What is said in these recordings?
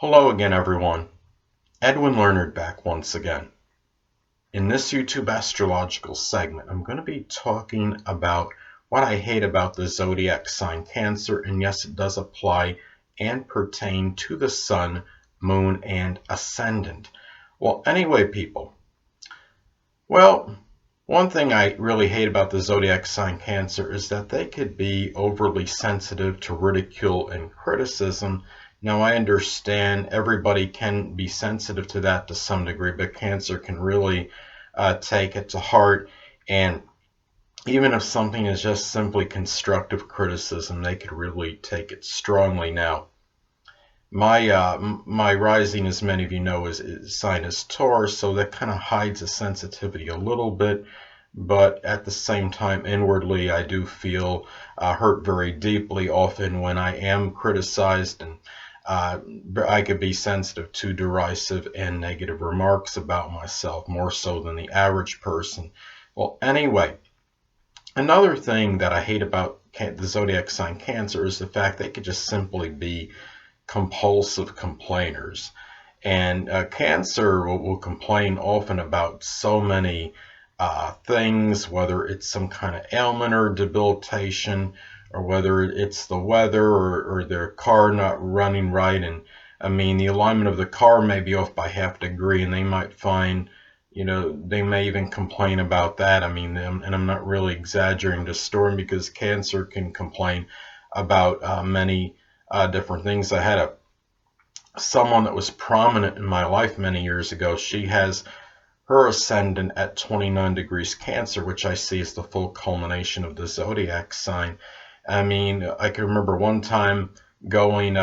Hello again, everyone. Edwin Learnard back once again. In this YouTube astrological segment, I'm going to be talking about what I hate about the zodiac sign Cancer, and yes, it does apply and pertain to the sun, moon, and ascendant. Well, anyway, people. One thing I really hate about the zodiac sign Cancer is that they could be overly sensitive to ridicule and criticism. Now, I understand everybody can be sensitive to that to some degree, but Cancer can really take it to heart. And even if something is just simply constructive criticism, they could really take it strongly. Now, my rising, as many of you know, is sign is Taurus, so that kind of hides the sensitivity a little bit. But at the same time, inwardly, I do feel hurt very deeply often when I am criticized, and I could be sensitive to derisive and negative remarks about myself, more so than the average person. Well, anyway, another thing that I hate about the zodiac sign Cancer is the fact they could just simply be compulsive complainers. And Cancer will complain often about so many things, whether it's some kind of ailment or debilitation, or whether it's the weather or their car not running right. And I mean, the alignment of the car may be off by half a degree, and they might find, they may even complain about that. I mean, and I'm not really exaggerating the story, because Cancer can complain about many different things. I had someone that was prominent in my life many years ago. She has her ascendant at 29 degrees Cancer, which I see as the full culmination of the zodiac sign. I mean, I can remember one time going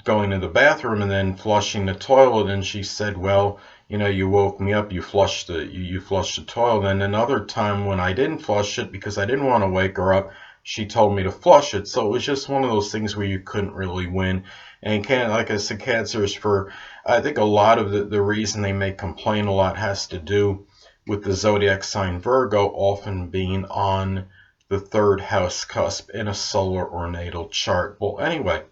going to the bathroom and then flushing the toilet, and she said, "Well, you woke me up. You flushed the toilet." And another time when I didn't flush it because I didn't want to wake her up, she told me to flush it. So it was just one of those things where you couldn't really win. And like I said, Cancers, for I think a lot of the reason they may complain a lot has to do with the zodiac sign Virgo often being on the third house cusp in a solar or natal chart. Well, anyway,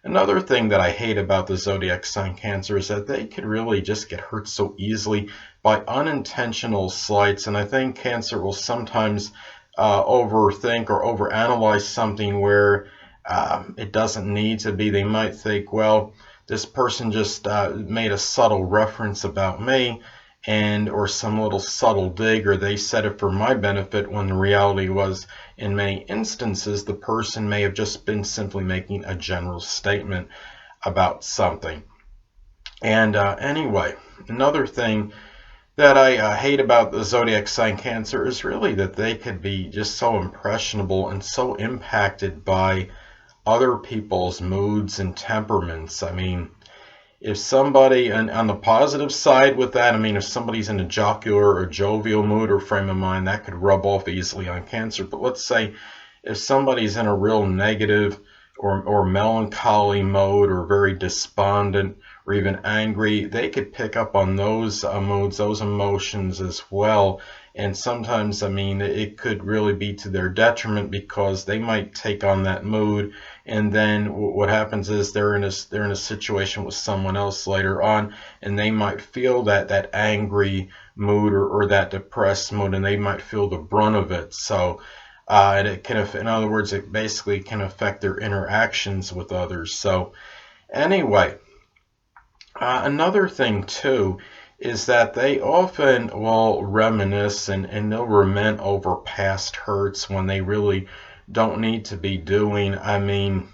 another thing that I hate about the zodiac sign Cancer is that they could really just get hurt so easily by unintentional slights. And I think Cancer will sometimes overthink or overanalyze something where it doesn't need to be. They might think, well, this person just made a subtle reference about me, or some little subtle dig, or they said it for my benefit, when the reality was, in many instances, the person may have just been simply making a general statement about something. And anyway, another thing that I hate about the zodiac sign Cancer is really that they could be just so impressionable and so impacted by other people's moods and temperaments. I mean, if somebody, and on the positive side with that, I mean, if somebody's in a jocular or jovial mood or frame of mind, that could rub off easily on Cancer. But let's say if somebody's in a real negative or melancholy mode, or very despondent, or even angry, they could pick up on those moods, those emotions as well. And sometimes, I mean, it could really be to their detriment, because they might take on that mood, and then what happens is they're in a situation with someone else later on, and they might feel that angry mood, or that depressed mood, and they might feel the brunt of it. So and it can, in other words, it basically can affect their interactions with others. So anyway, another thing too is that they often will reminisce, and they'll lament over past hurts when they really don't need to be doing. I mean,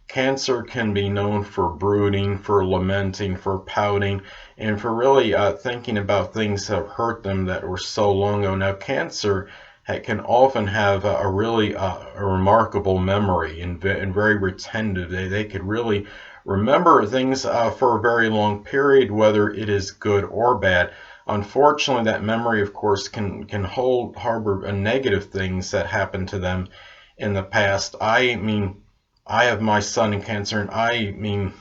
Cancer can be known for brooding, for lamenting, for pouting, and for really thinking about things that have hurt them that were so long ago. Now, Cancer can often have a really a remarkable memory, and very retentive. They could really remember things for a very long period, whether it is good or bad. Unfortunately, that memory, of course, can harbor negative things that happened to them in the past. I mean, I have my son in Cancer, and I mean,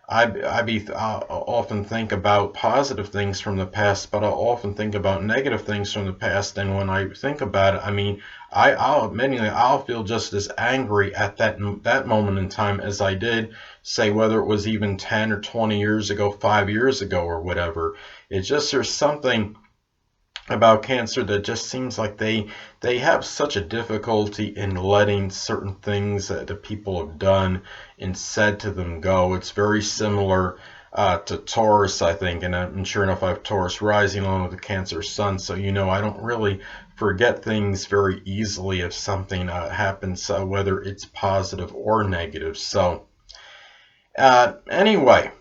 I'll often think about positive things from the past, but I'll often think about negative things from the past. And when I think about it, I mean, I'll feel just as angry at that moment in time as I did, say, whether it was even 10 or 20 years ago, 5 years ago, or whatever. It's just there's something about Cancer that just seems like they have such a difficulty in letting certain things that the people have done and said to them go. It's very similar to Taurus, I think, and sure enough, I have Taurus rising along with the Cancer sun, so I don't really forget things very easily if something happens, whether it's positive or negative. So anyway.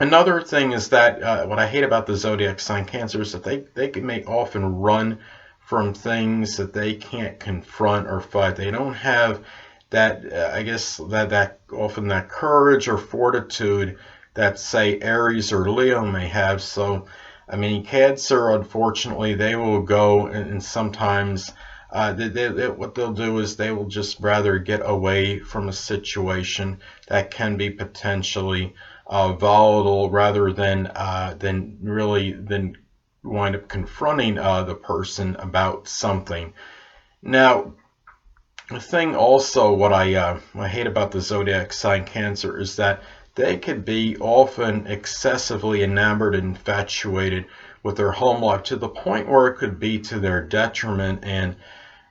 Another thing is that what I hate about the zodiac sign Cancer is that they can often run from things that they can't confront or fight. They don't have that, I guess, that often that courage or fortitude that, say, Aries or Leo may have. So, I mean, Cancer, unfortunately, they will go and sometimes what they'll do is they will just rather get away from a situation that can be potentially volatile rather than wind up confronting the person about something. Now, the thing also, what I hate about the zodiac sign Cancer is that they could be often excessively enamored and infatuated with their home life to the point where it could be to their detriment. And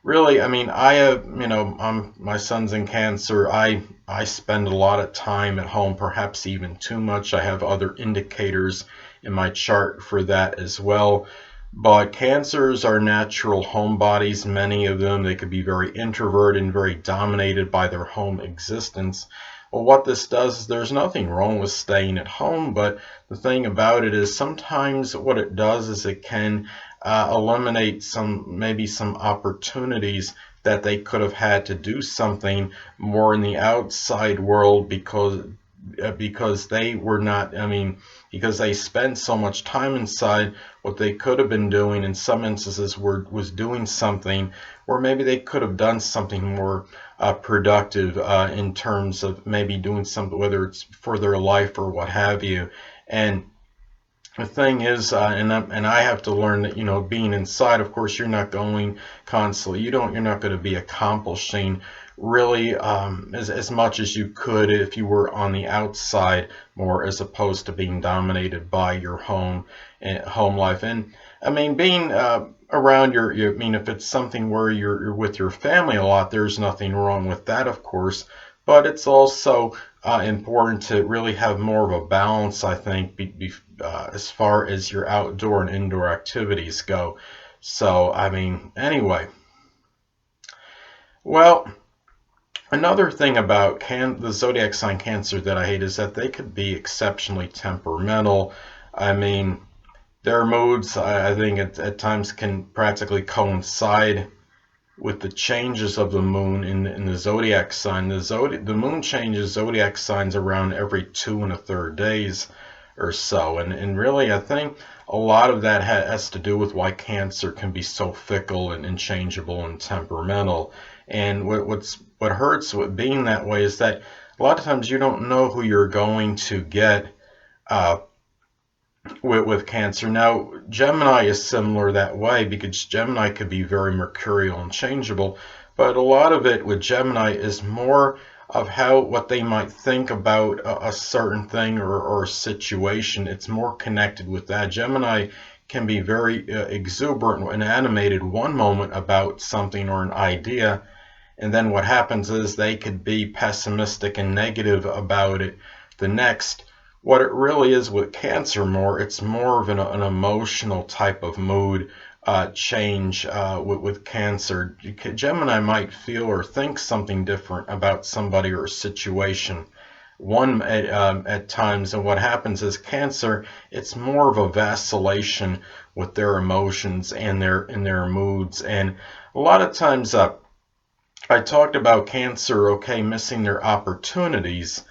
really, I mean, I have, my son's in Cancer. I spend a lot of time at home, perhaps even too much. I have other indicators in my chart for that as well. But Cancers are natural homebodies. Many of them, they could be very introverted and very dominated by their home existence. Well, what this does is there's nothing wrong with staying at home, but the thing about it is sometimes what it does is it can eliminate maybe some opportunities that they could have had to do something more in the outside world because they were not, I mean, because they spent so much time inside. What they could have been doing in some instances was doing something where maybe they could have done something more productive in terms of maybe doing something, whether it's for their life or what have you. And the thing is, and I have to learn that being inside, of course, you're not going constantly. You're not going to be accomplishing really as much as you could if you were on the outside more, as opposed to being dominated by your home life. And I mean, being around I mean, if it's something where you're with your family a lot, there's nothing wrong with that, of course. But it's also important to really have more of a balance, I think, as far as your outdoor and indoor activities go. So, I mean, anyway. Well, another thing about the zodiac sign Cancer that I hate is that they could be exceptionally temperamental. I mean, their moods, I think, at times can practically coincide with the changes of the moon in the zodiac sign. The moon changes zodiac signs around every 2 1/3 days or so, and really I think a lot of that has to do with why Cancer can be so fickle and changeable and temperamental. And what hurts with being that way is that a lot of times you don't know who you're going to get with Cancer. Now, Gemini is similar that way because Gemini could be very mercurial and changeable, but a lot of it with Gemini is more of what they might think about a certain thing or a situation. It's more connected with that. Gemini can be very exuberant and animated one moment about something or an idea, and then what happens is they could be pessimistic and negative about it the next. What it really is with Cancer it's more of an emotional type of mood change with Cancer. Gemini might feel or think something different about somebody or a situation at times, and what happens is Cancer, it's more of a vacillation with their emotions and their moods. And a lot of times I talked about Cancer, missing their opportunities,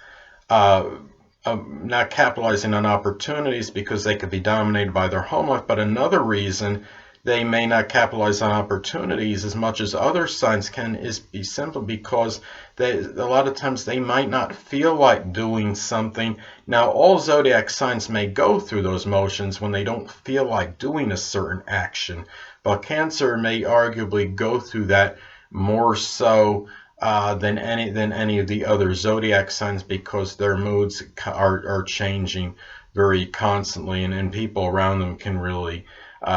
not capitalizing on opportunities because they could be dominated by their home life. But another reason they may not capitalize on opportunities as much as other signs can is be simple because a lot of times they might not feel like doing something. Now, all zodiac signs may go through those motions when they don't feel like doing a certain action, but Cancer may arguably go through that more so than any of the other zodiac signs because their moods are changing very constantly, and people around them can really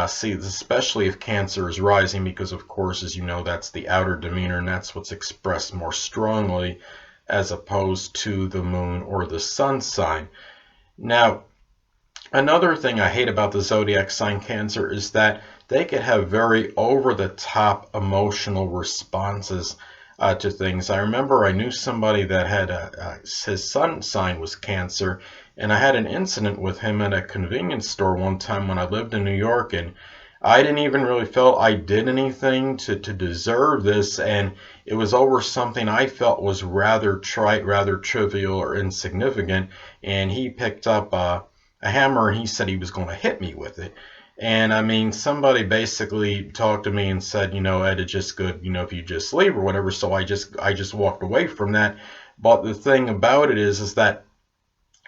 see this, especially if Cancer is rising, because of course, as you know, that's the outer demeanor and that's what's expressed more strongly as opposed to the moon or the sun sign. Now, another thing I hate about the zodiac sign Cancer is that they could have very over the top emotional responses to things. I remember I knew somebody that had his sun sign was Cancer, and I had an incident with him at a convenience store one time when I lived in New York, and I didn't even really feel I did anything to deserve this, and it was over something I felt was rather trite, rather trivial or insignificant, and he picked up a hammer and he said he was going to hit me with it. And I mean, somebody basically talked to me and said, Ed, it's just good, if you just leave or whatever. So I just walked away from that. But the thing about it is that,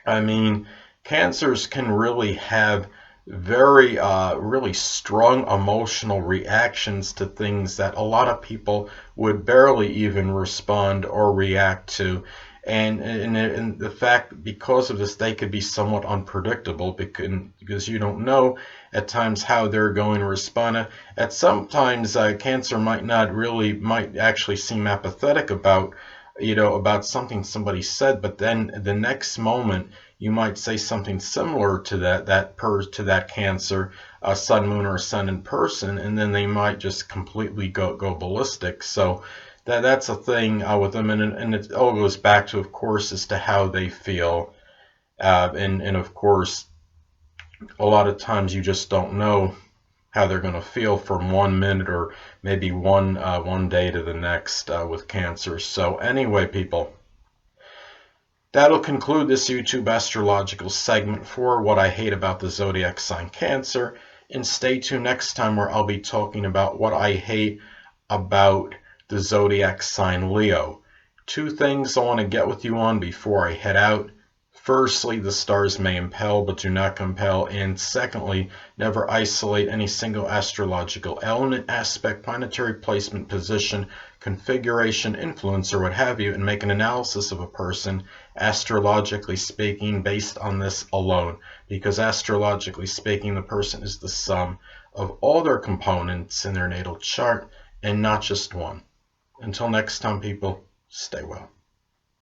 I mean, Cancers can really have very, really strong emotional reactions to things that a lot of people would barely even respond or react to. And the fact, because of this, they could be somewhat unpredictable because you don't know at times how they're going to respond. At sometimes, Cancer might actually seem apathetic about something somebody said, but then the next moment you might say something similar to that Cancer, sun, moon, or sun in person, and then they might just completely go ballistic. So that's a thing with them, and it all goes back to, of course, as to how they feel, and of course, a lot of times you just don't know how they're going to feel from 1 minute or maybe one day to the next with Cancer. So anyway, people, that'll conclude this YouTube astrological segment for what I hate about the zodiac sign Cancer. And stay tuned next time where I'll be talking about what I hate about the zodiac sign Leo. 2 things I want to get with you on before I head out. Firstly, the stars may impel but do not compel. And secondly, never isolate any single astrological element, aspect, planetary placement, position, configuration, influence, or what have you, and make an analysis of a person, astrologically speaking, based on this alone. Because astrologically speaking, the person is the sum of all their components in their natal chart and not just one. Until next time, people, stay well.